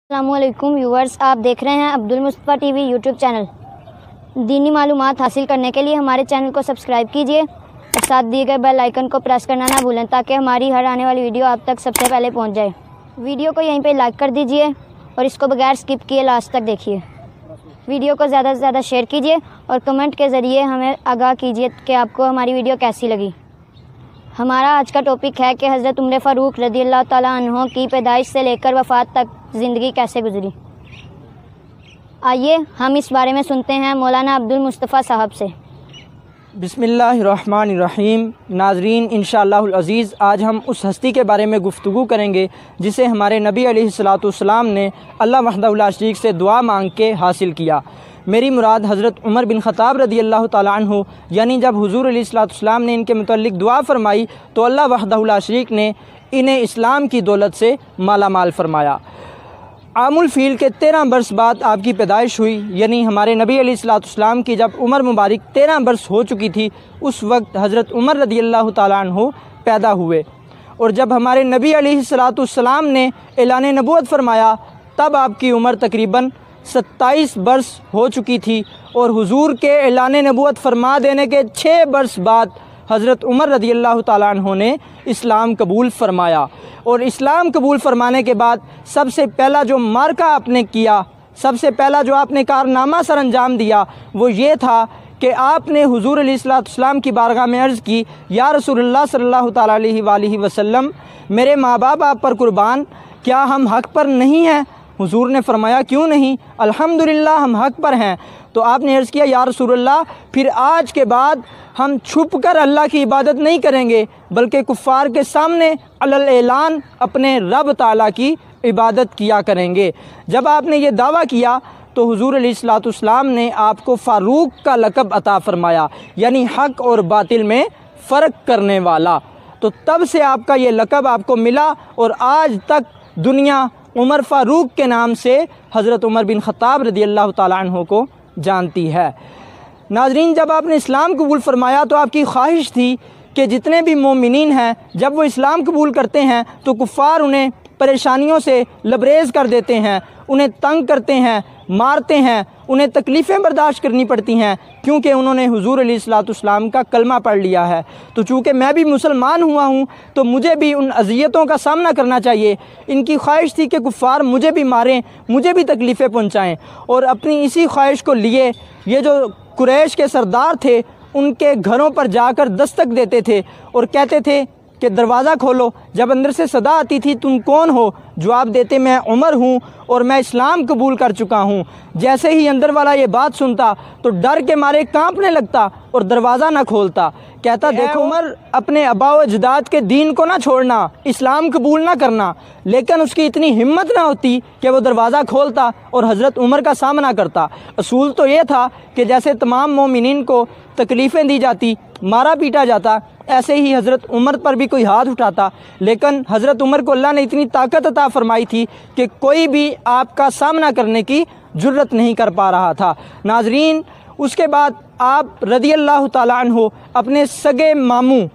अस्सलामुअलैकुम व्यूवर्स, आप देख रहे हैं Abdul Mustafa TV YouTube channel. दीनी मालूमात हासिल करने के लिए हमारे चैनल को सब्सक्राइब कीजिए और साथ दिए गए बेल आइकन को प्रेस करना ना भूलें ताकि हमारी हर आने वाली वीडियो आप तक सबसे पहले पहुंच जाए। वीडियो को यहीं पे लाइक कर दीजिए और इसको बगैर स्किप किए लास्ट तक देखिए। वीडियो को ज़्यादा से ज़्यादा शेयर कीजिए और कमेंट के ज़रिए हमें आगाह कीजिए कि आपको हमारी वीडियो कैसी लगी। हमारा आज का टॉपिक है कि हज़रत उमर फ़ारूक रज़ियल्लाहु ताला अन्हो की पैदाइश से लेकर वफ़ात तक ज़िंदगी कैसे गुजरी। आइए हम इस बारे में सुनते हैं मौलाना अब्दुल मुस्तफ़ा साहब से। बिस्मिल्लाहिर्रहमानिर्रहीम। नाज़रीन, इंशाअल्लाहुल अज़ीज़ आज हम उस हस्ती के बारे में गुफ्तगू करेंगे जिसे हमारे नबी अलैहिस्सलातु वस्सलाम ने अल्लाह वहदहु ला शरीक से दुआ मांग के हासिल किया। मेरी मुराद हज़रत उमर बिन ख़त्ताब रज़ियल्लाहु ताला अन्हु, यानी जब हुज़ूर अलैहिस्सलातु वस्सलाम ने इनके मुतल्लिक़ दुआ फरमाई तो अल्लाह वहदहु ला शरीक ने इन्हें इस्लाम की दौलत से माला माल फरमाया। आमुल फ़ील के 13 बरस बाद आपकी पैदाइश हुई, यानी हमारे नबी अलैहिस्सलातु वस्सलाम की जब उम्र मुबारक 13 बरस हो चुकी थी उस वक्त हज़रत उमर रज़ियल्लाहु ताला अन्हु पैदा हुए। और जब हमारे नबी अलैहिस्सलातु वस्सलाम ने ऐलान नबूवत फरमाया तब आपकी उम्र तकरीबन 27 बरस हो चुकी थी। और हुजूर के ऐलान नबूवत फरमा देने के 6 बरस बाद हज़रत उमर रज़ियल्लाहु ताला अन्हु ने इस्लाम कबूल फ़रमाया। और इस्लाम कबूल फ़रमाने के बाद सबसे पहला जो मार्का आपने किया, सबसे पहला जो आपने कारनामा सर अंजाम दिया वो ये था कि आपने हुजूर अलैहिस्सलातु वस्सलाम की बारगाह में अर्ज़ की, या रसूलुल्लाह सल्लल्लाहु ताला अलैहि वसल्लम, मेरे माँ बाप आप पर कुर्बान, क्या हम हक़ पर नहीं हैं? हुजूर ने फरमाया, क्यों नहीं, अल्हम्दुलिल्लाह हम हक़ पर हैं। तो आपने अर्ज़ किया, या रसूलुल्लाह, फिर आज के बाद हम छुप कर अल्लाह की इबादत नहीं करेंगे बल्कि कुफ़ार के सामने अलल ऐलान अपने रब ताला की इबादत किया करेंगे। जब आपने ये दावा किया तो हुजूर अलैहिस्सलातु वस्सलाम ने आपको फ़ारूक का लक़ब अता फ़रमाया, यानी हक़ और बातिल में फ़र्क करने वाला। तो तब से आपका ये लक़ब आपको मिला और आज तक दुनिया उमर फ़ारूक के नाम से हज़रत उमर बिन ख़त्ताब रज़ियल्लाहु ताला अन्हु को जानती है। नाज़रीन, जब आपने इस्लाम कबूल फ़रमाया तो आपकी ख्वाहिश थी कि जितने भी मोमिनीन हैं जब वो इस्लाम कबूल करते हैं तो कुफ़ार उन्हें परेशानियों से लबरेज़ कर देते हैं, उन्हें तंग करते हैं, मारते हैं, उन्हें तकलीफ़ें बर्दाश्त करनी पड़ती हैं क्योंकि उन्होंने हुजूर अलैहिस्सलातु वस्सलाम का कलमा पढ़ लिया है। तो चूँकि मैं भी मुसलमान हुआ हूँ तो मुझे भी उन अज़ियतों का सामना करना चाहिए। इनकी ख्वाहिश थी कि कुफ़ार मुझे भी मारें, मुझे भी तकलीफ़ें पहुँचाएँ। और अपनी इसी ख्वाहिश को लिए ये जो कुरैश के सरदार थे उनके घरों पर जाकर दस्तक देते थे और कहते थे कि दरवाज़ा खोलो। जब अंदर से सदा आती थी, तुम कौन हो? जवाब देते, मैं उमर हूँ और मैं इस्लाम कबूल कर चुका हूँ। जैसे ही अंदर वाला ये बात सुनता तो डर के मारे कांपने लगता और दरवाज़ा ना खोलता। कहता, देखो उमर, अपने आबा व अजदाद के दीन को ना छोड़ना, इस्लाम कबूल ना करना। लेकिन उसकी इतनी हिम्मत ना होती कि वो दरवाज़ा खोलता और हज़रत उमर का सामना करता। असूल तो ये था कि जैसे तमाम मोमिनीन को तकलीफ़ें दी जाती, मारा पीटा जाता, ऐसे ही हज़रत उमर पर भी कोई हाथ उठाता। लेकिन हज़रत उमर को अल्लाह ने इतनी ताकत अता फ़रमाई थी कि कोई भी आपका सामना करने की जुर्रत नहीं कर पा रहा था। नाज़रीन, उसके बाद आप रज़ियल्लाहु ताला अन्हु अपने सगे मामू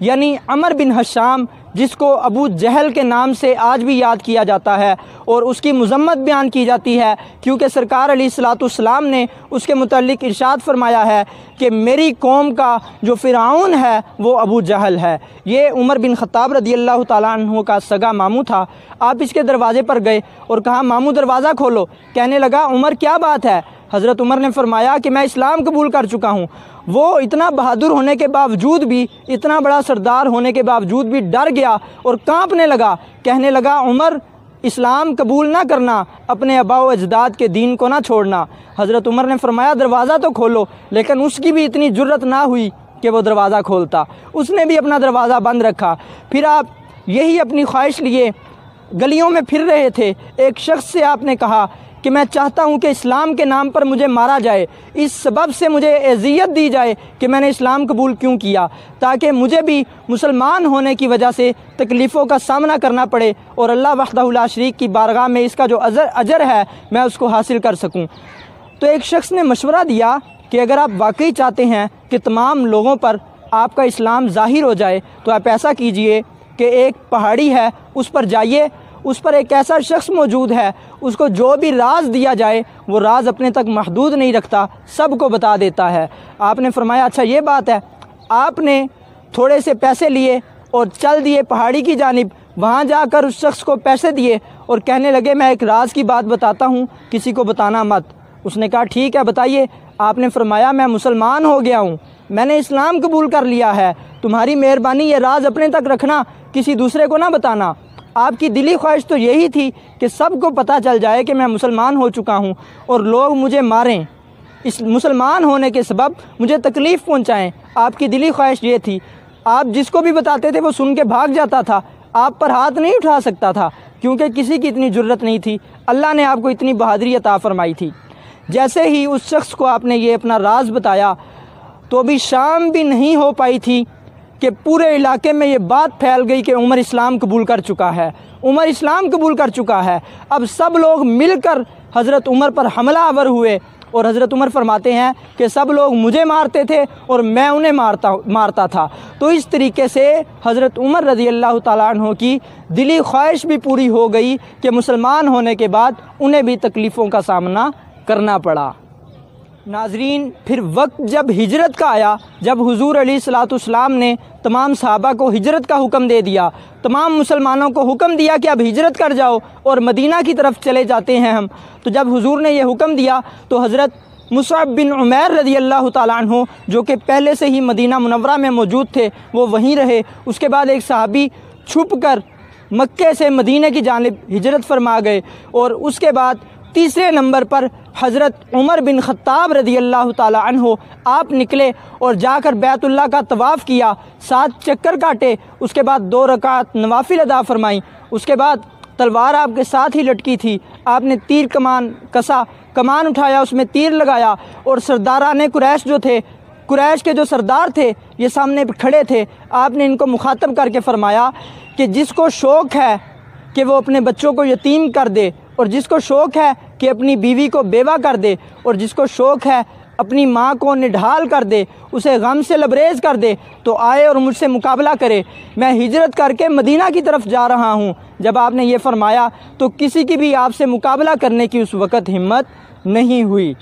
यानी अमर बिन हशाम, जिसको अबू जहल के नाम से आज भी याद किया जाता है और उसकी मज़म्मत बयान की जाती है क्योंकि सरकार अलैहिस्सलातु वस्सलाम ने उसके मुतल्लिक़ इरशाद फरमाया है कि मेरी कौम का जो फ़िरऔन है वो अबू जहल है। ये उमर बिन ख़त्ताब रज़ियल्लाहु ताला अन्हु का सगा मामू था। आप इसके दरवाज़े पर गए और कहा, मामू दरवाज़ा खोलो। कहने लगा, उमर क्या बात है? हज़रत उमर ने फरमाया कि मैं इस्लाम कबूल कर चुका हूँ। वो इतना बहादुर होने के बावजूद भी, इतना बड़ा सरदार होने के बावजूद भी डर गया और कांपने लगा। कहने लगा, उमर, इस्लाम कबूल ना करना, अपने आबा व अजदाद के दीन को ना छोड़ना। हज़रत उमर ने फरमाया, दरवाज़ा तो खोलो। लेकिन उसकी भी इतनी जुर्रत ना हुई कि वो दरवाज़ा खोलता। उसने भी अपना दरवाज़ा बंद रखा। फिर आप यही अपनी ख्वाहिश लिए गलियों में फिर रहे थे। एक शख्स से आपने कहा कि मैं चाहता हूं कि इस्लाम के नाम पर मुझे मारा जाए, इस सबब से मुझे अज़ियत दी जाए कि मैंने इस्लाम कबूल क्यों किया, ताकि मुझे भी मुसलमान होने की वजह से तकलीफ़ों का सामना करना पड़े और अल्लाह वहदहु ला शरीक की बारगाह में इसका जो अजर है मैं उसको हासिल कर सकूं। तो एक शख्स ने मशवरा दिया कि अगर आप वाकई चाहते हैं कि तमाम लोगों पर आपका इस्लाम ज़ाहिर हो जाए तो आप ऐसा कीजिए कि एक पहाड़ी है उस पर जाइए उस पर एक ऐसा शख्स मौजूद है, उसको जो भी राज दिया जाए वो राज अपने तक महदूद नहीं रखता, सबको बता देता है। आपने फरमाया अच्छा ये बात है। आपने थोड़े से पैसे लिए और चल दिए पहाड़ी की जानिब। वहाँ जाकर उस शख्स को पैसे दिए और कहने लगे मैं एक राज की बात बताता हूँ, किसी को बताना मत। उसने कहा ठीक है बताइए। आपने फरमाया मैं मुसलमान हो गया हूँ, मैंने इस्लाम कबूल कर लिया है, तुम्हारी मेहरबानी ये राज अपने तक रखना, किसी दूसरे को ना बताना। आपकी दिली ख्वाहिश तो यही थी कि सबको पता चल जाए कि मैं मुसलमान हो चुका हूँ और लोग मुझे मारें, इस मुसलमान होने के सबब मुझे तकलीफ़ पहुँचाएँ। आपकी दिली ख्वाहिश ये थी। आप जिसको भी बताते थे वो सुन के भाग जाता था, आप पर हाथ नहीं उठा सकता था, क्योंकि किसी की इतनी जुर्रत नहीं थी। अल्लाह ने आपको इतनी बहादुरी अता फरमाई थी। जैसे ही उस शख्स को आपने ये अपना राज बताया तो अभी शाम भी नहीं हो पाई थी कि पूरे इलाके में ये बात फैल गई कि उमर इस्लाम कबूल कर चुका है, उमर इस्लाम कबूल कर चुका है। अब सब लोग मिलकर हज़रत उमर पर हमला आवर हुए और हज़रत उमर फरमाते हैं कि सब लोग मुझे मारते थे और मैं उन्हें मारता था। तो इस तरीके से हज़रत उमर रज़ी अल्लाह ताला अन्हु की दिली ख्वाहिश भी पूरी हो गई कि मुसलमान होने के बाद उन्हें भी तकलीफ़ों का सामना करना पड़ा। नाज़रीन, फिर वक्त जब हिजरत का आया, जब हुज़ूर अलैहिस्सलाम ने तमाम सहाबा को हिजरत का हुक्म दे दिया, तमाम मुसलमानों को हुक्म दिया कि अब हिजरत कर जाओ और मदीना की तरफ चले जाते हैं हम। तो जब हुज़ूर ने यह हुक्म दिया तो हज़रत मुसअब बिन उमैर रज़ी अल्लाह ताला अन्हु, जो कि पहले से ही मदीना मुनव्वरा में मौजूद थे, वो वहीं रहे। उसके बाद एक सहाबी छुप कर मक्के से मदीने की जानिब हिजरत फरमा गए और उसके बाद तीसरे नंबर पर हज़रत उमर बिन ख़त्ताब रज़ी अल्लाह ताला अन्हु आप निकले और जाकर बैतुल्लाह का तवाफ़ किया, 7 चक्कर काटे। उसके बाद 2 रकात नवाफिल अदा फरमाई। उसके बाद तलवार आपके साथ ही लटकी थी, आपने तीर कमान कसा, कमान उठाया, उसमें तीर लगाया और सरदाराने कुरैश जो थे, कुरैश के जो सरदार थे, ये सामने खड़े थे। आपने इनको मुखातब करके फ़रमाया कि जिसको शौक़ है कि वो अपने बच्चों को यतीम कर दे, और जिसको शौक़ है कि अपनी बीवी को बेवा कर दे, और जिसको शौक़ है अपनी माँ को निढाल कर दे, उसे गम से लबरेज कर दे, तो आए और मुझसे मुकाबला करे। मैं हिजरत करके मदीना की तरफ जा रहा हूँ। जब आपने ये फ़रमाया तो किसी की भी आपसे मुकाबला करने की उस वक़्त हिम्मत नहीं हुई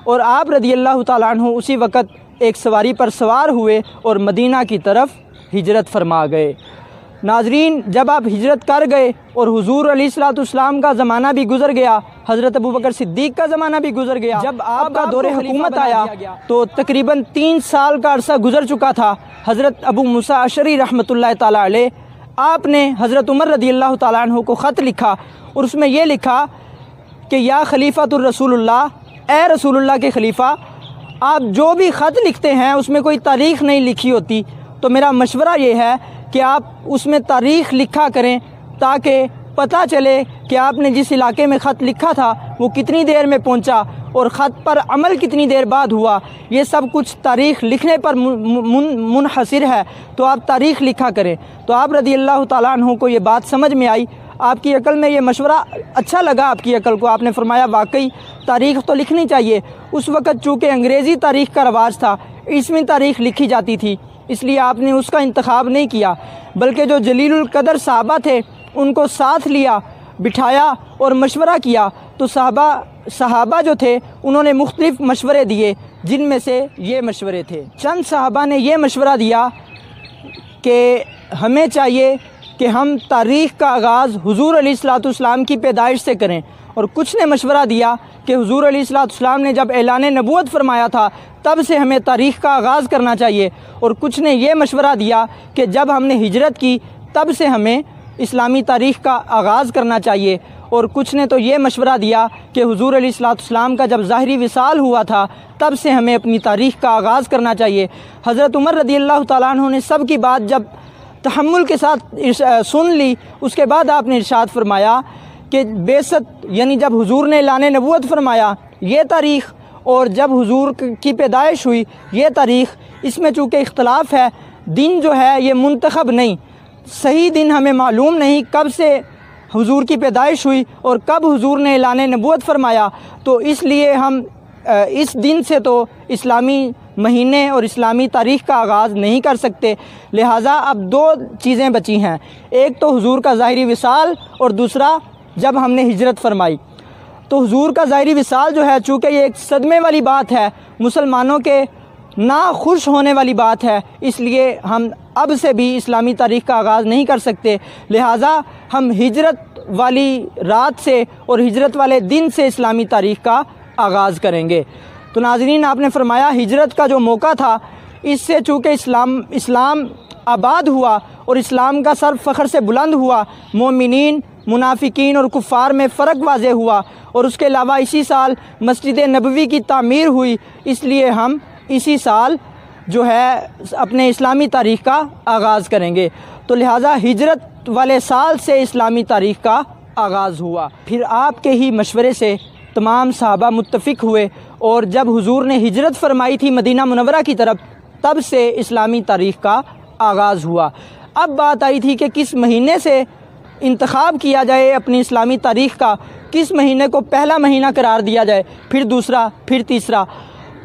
और आप रज़ी अल्लाह ताला अन्हु उसी वक़्त एक सवारी पर सवार हुए और मदीना की तरफ हिजरत फरमा गए। नाज़रीन, जब आप हिजरत कर गए और हुज़ूर अलैहिस्सलाम का ज़माना भी गुज़र गया, हज़रत अबू बकर सिद्दीक़ का ज़माना भी गुज़र गया, जब आपका दौरे हुकूमत आया तो तकरीबन 3 साल का अरसा गुज़र चुका था। हज़रत अबू मूसा अशरी रहमतुल्लाह ताला अलैह, आपने हज़रत उमर रज़ी अल्लाह ताला अन्हु को ख़त लिखा और उसमें यह लिखा कि या खलीफ़ातुर रसूलुल्लाह, ए रसूलुल्लाह के खलीफ़ा, आप जो भी ख़त लिखते हैं उसमें कोई तारीख़ नहीं लिखी होती, तो मेरा मशवरा ये है कि आप उसमें तारीख़ लिखा करें ताकि पता चले कि आपने जिस इलाके में ख़त लिखा था वो कितनी देर में पहुंचा और ख़त पर अमल कितनी देर बाद हुआ। ये सब कुछ तारीख़ लिखने पर मुनहसिर है, तो आप तारीख़ लिखा करें। तो आप रज़ी अल्लाह ताला अन्हु को ये बात समझ में आई, आपकी अकल में ये मशवरा अच्छा लगा आपकी अकल को। आपने फरमाया वाकई तारीख़ तो लिखनी चाहिए। उस वक़्त चूँकि अंग्रेज़ी तारीख़ का रवाज था, इसमें तारीख़ लिखी जाती थी, इसलिए आपने उसका इंतखाब नहीं किया, बल्कि जो जलीलुल कदर साहबा थे उनको साथ लिया, बिठाया और मशवरा किया। तो सहाबा जो थे उन्होंने मुख्तलिफ़ मशवरे दिए, जिनमें से ये मशवरे थे। चंद सहाबा ने ये मशवरा दिया कि हमें चाहिए कि हम तारीख़ का आगाज़ हुज़ूर अलैहिस्सलाम की पैदाइश से करें, और कुछ ने मशवरा दिया कि हुज़ूर अलैहिस्सलाम ने जब ऐलान नबूवत फरमाया था तब से हमें तारीख़ का आगाज़ करना चाहिए, और कुछ ने यह मशवरा दिया कि जब हमने हिजरत की तब से हमें इस्लामी तारीख़ का आगाज़ करना चाहिए, और कुछ ने तो ये मशवरा दिया कि हुज़ूर अलैहिस्सलाम का जब ज़ाहिरी विसाल हुआ था तब से हमें अपनी तारीख़ का आगाज़ करना चाहिए। हज़रत उमर रज़ी अल्लाह ताला अन्हु ने सब की बात जब तहम्मुल के साथ सुन ली, उसके बाद आपने इरशाद फरमाया कि बेसत, यानी जब हुज़ूर ने ऐलान नबूवत फरमाया ये तारीख़, और जब हुज़ूर की पैदाइश हुई ये तारीख़, इसमें चूँकि इख्तलाफ है, दिन जो है ये मुंतखब नहीं, सही दिन हमें मालूम नहीं कब से हुज़ूर की पैदाइश हुई और कब हुज़ूर ने ऐलान नबूवत फरमाया, तो इसलिए हम इस दिन से तो इस्लामी महीने और इस्लामी तारीख़ का आगाज़ नहीं कर सकते। लिहाजा अब दो चीज़ें बची हैं, एक तो हुजूर का ज़ाहिरी विसाल और दूसरा जब हमने हिजरत फरमाई। तो हुजूर का ज़ाहिरी विसाल जो है, चूँकि ये एक सदमे वाली बात है, मुसलमानों के ना खुश होने वाली बात है, इसलिए हम अब से भी इस्लामी तारीख़ का आगाज़ नहीं कर सकते। लिहाजा हम हिजरत वाली रात से और हिजरत वाले दिन से इस्लामी तारीख़ का आगाज़ करेंगे। तो नाज़रीन, आपने फरमाया हिजरत का जो मौका था, इससे चूँकि इस्लाम आबाद हुआ और इस्लाम का सर फ़ख्र से बुलंद हुआ, मोमिनीन, मुनाफिकीन और कुफ़ार में फ़र्क वाज़े हुआ। और उसके अलावा इसी साल मस्जिद नबवी की तामीर हुई, इसलिए हम इसी साल जो है अपने इस्लामी तारीख़ का आगाज़ करेंगे। तो लिहाजा हिजरत वाले साल से इस्लामी तारीख़ का आगाज़ हुआ। फिर आपके ही मशवरे से तमाम सहाबा मुत्तफ़िक़ हुए और जब हुजूर ने हिजरत फरमाई थी मदीना मुनव्वरा की तरफ, तब से इस्लामी तारीख़ का आगाज़ हुआ। अब बात आई थी कि किस महीने से इंतखाब किया जाए अपनी इस्लामी तारीख़ का, किस महीने को पहला महीना करार दिया जाए, फिर दूसरा, फिर तीसरा।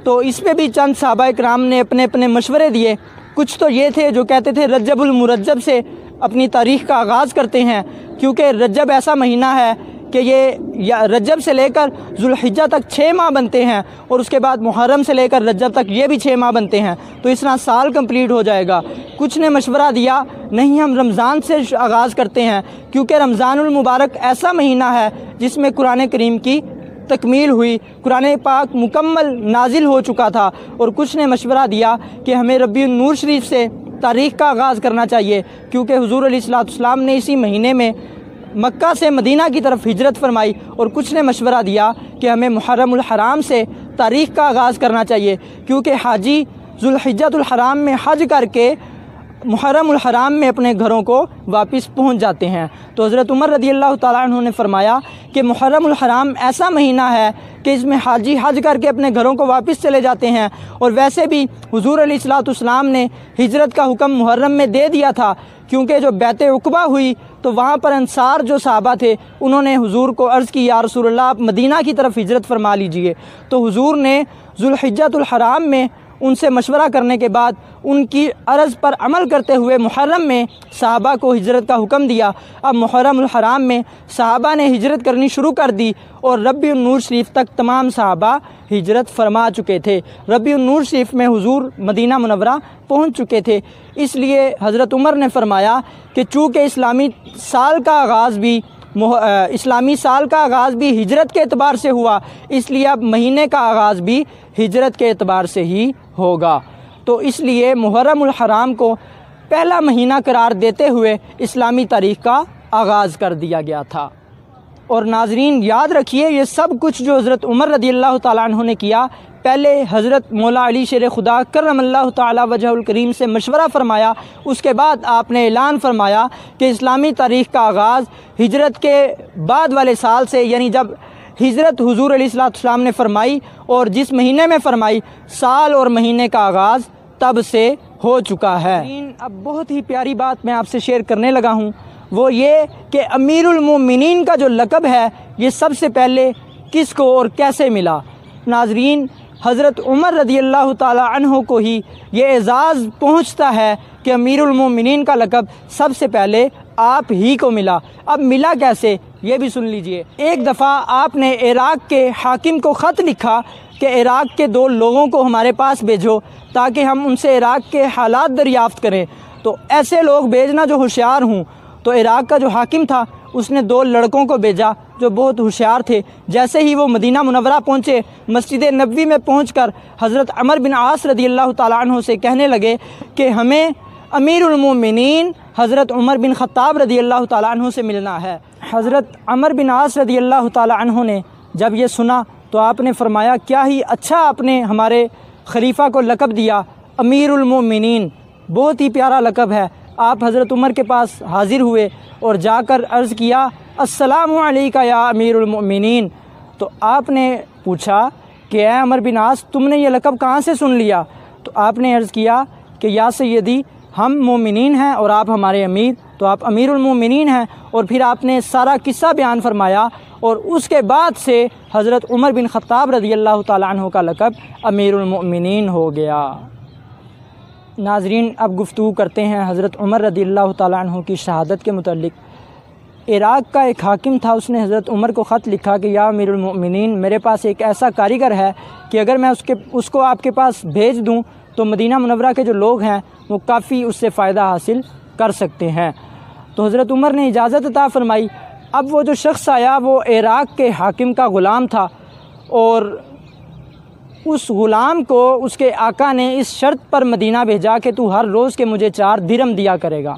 तो इसमें भी चंद सहाबा इकराम ने अपने अपने मशवरे दिए। कुछ तो ये थे जो कहते थे रजबुल मुरज्जब से अपनी तारीख़ का आगाज़ करते हैं, क्योंकि रजब ऐसा महीना है कि ये रजब से लेकर ज़ुल्हिज्जा तक 6 माह बनते हैं और उसके बाद मुहर्रम से लेकर रजब तक ये भी 6 माह बनते हैं, तो इस तरह साल कंप्लीट हो जाएगा। कुछ ने मशवरा दिया नहीं, हम रमज़ान से आगाज़ करते हैं, क्योंकि रमज़ानुल मुबारक ऐसा महीना है जिसमें कुरान करीम की तकमील हुई, कुरान पाक मुकम्मल नाजिल हो चुका था। और कुछ ने मशवरा दिया कि हमें रबीउन नूर शरीफ से तारीख़ का आगाज़ करना चाहिए, क्योंकि हुजूर अलैहिस्सलाम ने इसी महीने में मक्का से मदीना की तरफ हिजरत फरमाई। और कुछ ने मशवरा दिया कि हमें मुहर्रमुल हराम से तारीख़ का आगाज़ करना चाहिए, क्योंकि हाजी ज़ुल्हिज्जतुल हराम में हज करके मुहर्रमुल हराम में अपने घरों को वापस पहुंच जाते हैं। तो हज़रत उमर रज़ियल्लाहु ताला अन्हु ने फरमाया कि मुहर्रमुल हराम ऐसा महीना है कि इसमें हाजी हज करके अपने घरों को वापस चले जाते हैं। और वैसे भी हुजूर अलैहिस्सलाम ने हिजरत का हुक्म मुहर्रम में दे दिया था, क्योंकि जो बैत उक़बा हुई तो वहाँ पर अंसार जो सहाबा थे उन्होंने हुजूर को अर्ज़ की, या रसूलल्लाह आप मदीना की तरफ हिजरत फरमा लीजिए। तो हुजूर ने ज़ुल्हिज्जतुल हराम में उनसे मशवरा करने के बाद उनकी अर्ज़ पर अमल करते हुए मुहर्रम में सहाबा को हिजरत का हुक्म दिया। अब मुहर्रमुल हराम में सहाबा ने हिजरत करनी शुरू कर दी और रबीउन नूर शरीफ तक तमाम सहाबा हिजरत फरमा चुके थे। रबीउन नूर शरीफ में हुजूर मदीना मुनव्वरा पहुंच चुके थे। इसलिए हज़रत उमर ने फरमाया कि चूँकि इस्लामी साल का आगाज़ भी हिजरत के एतबार से हुआ, इसलिए अब महीने का आगाज़ भी हिजरत के एतबार से ही होगा। तो इसलिए मुहर्रमुल हराम को पहला महीना करार देते हुए इस्लामी तारीख़ का आगाज़ कर दिया गया था। और नाजरीन याद रखिए, ये सब कुछ जो हज़रत उमर रज़ियल्लाहु ताला अन्हु ने किया, पहले हज़रत मौला अली शेर खुदा करमल्लाहु ताला वजहुल करीम से मशवरा फरमाया, उसके बाद आपने ऐलान फरमाया कि इस्लामी तारीख़ का आगाज़ हिजरत के बाद वाले साल से, यानी जब हिजरत हुजूर अलैहिस्सलाम ने फरमाई और जिस महीने में फरमाई, साल और महीने का आगाज़ तब से हो चुका है। अब बहुत ही प्यारी बात मैं आपसे शेयर करने लगा हूँ, वो ये कि अमीरुल मोमिनीन का जो लक़ब है ये सबसे पहले किसको और कैसे मिला। नाजरीन, हज़रत उमर रज़ियल्लाहु ताला अन्हु को ही ये एज़ाज़ पहुँचता है कि अमीरुल मोमिनीन का लक़ब सबसे पहले आप ही को मिला। अब मिला कैसे, ये भी सुन लीजिए। एक दफ़ा आपने इराक़ के हाकिम को ख़त लिखा कि इराक़ के 2 लोगों को हमारे पास भेजो ताकि हम उनसे इराक़ के हालात दरियाफ़्त करें। तो ऐसे लोग भेजना जो होशियार हों। तो इराक़ का जो हाकिम था उसने 2 लड़कों को भेजा जो बहुत होशियार थे। जैसे ही वो मदीना मुनव्वरा पहुँचे, मस्जिद नबवी में पहुँचकर हज़रत अमर बिन आस रज़ियल्लाहु ताला अन्हु से कहने लगे कि हमें अमीरुल मोमिनीन हज़रत उमर बिन ख़त्ताब रज़ियल्लाहु ताला अन्हु से मिलना है। हज़रत अमर बिन आस रज़ियल्लाहु ताला अन्हु ने जब ये सुना तो आपने फरमाया, क्या ही अच्छा आपने हमारे खलीफा को लक़ब दिया, अमीरुल मोमिनीन, बहुत ही प्यारा लक़ब है। आप हज़रत उमर के पास हाज़िर हुए और जाकर अर्ज़ किया, अस्सलामु अलैका या अमीरुल मोमिनीन। तो आपने पूछा कि ए अमर बिन आस, तुमने ये लक़ब कहाँ से सुन लिया? तो आपने अर्ज़ किया कि या सय्यदी, हम मोमिनीन हैं और आप हमारे अमीर, तो आप अमीरुल मोमिनीन हैं। और फिर आपने सारा किस्सा बयान फरमाया और उसके बाद से हज़रत उमर बिन ख़त्ताब रज़ी अल्लाह ताला अन्हु का लक़ब अमीरुल मोमिनीन हो गया। नाज़रीन, अब गुफ्तगू करते हैं हज़रत उमर रज़ी अल्लाह ताला अन्हु की शहादत के मुतल्लिक़। इराक़ का एक हाकिम था, उसने हज़रत उमर को ख़त लिखा कि या अमीरुल मोमिनीन, मेरे पास एक ऐसा कारीगर है कि अगर मैं उसको आपके पास भेज दूँ तो मदीना मुनव्वरा के जो लोग हैं वो काफ़ी उससे फ़ायदा हासिल कर सकते हैं। तो हज़रत उमर ने इजाज़त अता फ़रमाई। अब वो जो शख्स आया वो इराक़ के हाकिम का ग़ुलाम था और उस ग़ुलाम को उसके आका ने इस शर्त पर मदीना भेजा कि तू हर रोज़ के मुझे 4 दिरहम दिया करेगा।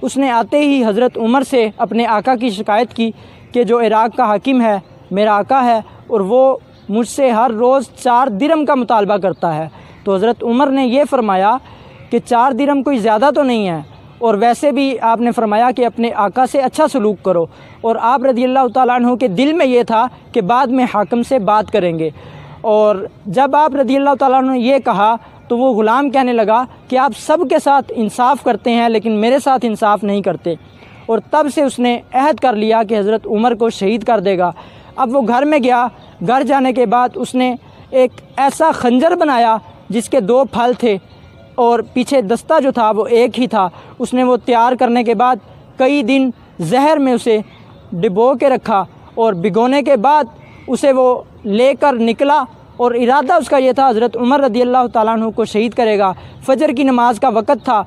उसने आते ही हज़रत उमर से अपने आका की शिकायत की कि जो इराक़ का हाकिम है मेरा आका है और वो मुझसे हर रोज़ 4 दिरहम का मुतालबा करता है। तो हज़रत उमर ने ये फ़रमाया कि 4 दिरहम कोई ज़्यादा तो नहीं है, और वैसे भी आपने फ़रमाया कि अपने आका से अच्छा सलूक करो। और आप रज़ी अल्लाह ताला अन्हु के दिल में ये था कि बाद में हाकिम से बात करेंगे। और जब आप रज़ी अल्लाह ताला अन्हु ने ये कहा तो वो ग़ुलाम कहने लगा कि आप सब के साथ इंसाफ़ करते हैं लेकिन मेरे साथ इंसाफ़ नहीं करते। और तब से उसने अहद कर लिया कि हज़रत उमर को शहीद कर देगा। अब वो घर में गया। घर जाने के बाद उसने एक ऐसा खंजर बनाया जिसके 2 फल थे और पीछे दस्ता जो था वो एक ही था। उसने वो तैयार करने के बाद कई दिन जहर में उसे डिबो के रखा और भिगोने के बाद उसे वो लेकर निकला और इरादा उसका ये था हज़रत उमर रज़ी अल्लाह ताला अन्हु को शहीद करेगा। फजर की नमाज का वक़्त था,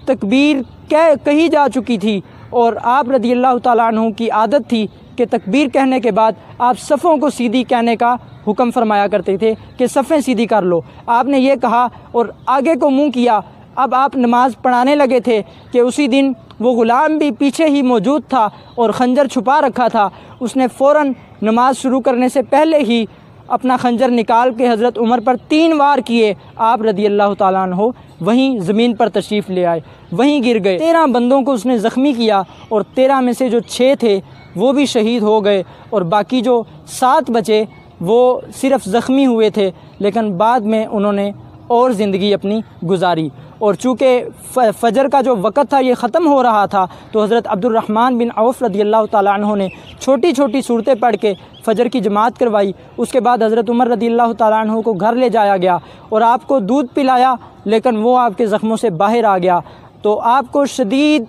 तकबीर कही जा चुकी थी और आप रज़ी अल्लाह ताला अन्हु की आदत थी कि तकबीर कहने के बाद आप सफ़ों को सीधी कहने का हुक्म फरमाया करते थे कि सफ़ें सीधी कर लो। आपने ये कहा और आगे को मुँह किया। अब आप नमाज पढ़ाने लगे थे कि उसी दिन वो ग़ुलाम भी पीछे ही मौजूद था और खंजर छुपा रखा था। उसने फ़ौरन नमाज शुरू करने से पहले ही अपना खंजर निकाल के हज़रत उमर पर 3 वार किए। आप रज़ी अल्लाह ताला अन्हु वहीं ज़मीन पर तशरीफ़ ले आए, वहीं गिर गए। 13 बंदों को उसने ज़ख्मी किया और 13 में से जो 6 थे वो भी शहीद हो गए और बाकी जो 7 बचे वो सिर्फ़ ज़ख्मी हुए थे, लेकिन बाद में उन्होंने और ज़िंदगी अपनी गुजारी। और चूँकि फ़जर का जो वक़्त था ये ख़त्म हो रहा था तो हज़रत अब्दुर्रहमान बिन औफ़ रज़ी अल्लाह ताला अन्हु ने छोटी छोटी सूरतें पढ़ के फ़जर की जमात करवाई। उसके बाद हज़रत उमर रज़ी अल्लाह ताला अन्हु को घर ले जाया गया और आपको दूध पिलाया, लेकिन वो आपके ज़ख्मों से बाहर आ गया तो आपको शदीद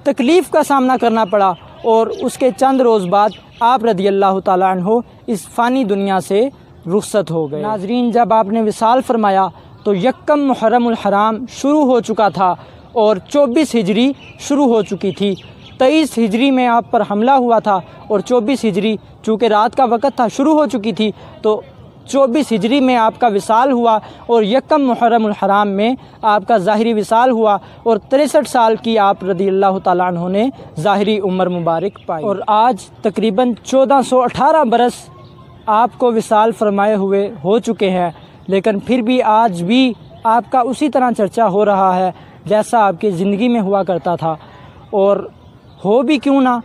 तकलीफ़ का सामना करना पड़ा और उसके चंद रोज़ बाद आप रज़ी अल्लाह ताला अन्हु इस फ़ानी दुनिया से रुखसत हो गए। नाज़रीन, जब आपने विसाल फरमाया तो यक्कम मुहर्रमुल हराम शुरू हो चुका था और 24 हिजरी शुरू हो चुकी थी। 23 हिजरी में आप पर हमला हुआ था और 24 हिजरी चूँकि रात का वक़्त था शुरू हो चुकी थी तो 24 हिजरी में आपका विसाल हुआ और यक्कम मुहर्रमुल हराम में आपका ज़ाहिरी विसाल हुआ और 63 साल की आप रज़ी अल्लाह ताला अन्हु ने ज़ाहिरी उम्र मुबारक पाई। और आज तकरीबन 1418 बरस आपको विसाल फरमाए हुए हो चुके हैं, लेकिन फिर भी आज भी आपका उसी तरह चर्चा हो रहा है जैसा आपकी ज़िंदगी में हुआ करता था। और हो भी क्यों ना,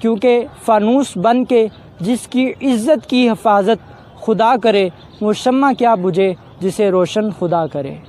क्योंकि फ़ानूस बन के जिसकी इज़्ज़त की हिफाजत खुदा करे वो शम्मा क्या बुझे जिसे रोशन खुदा करे।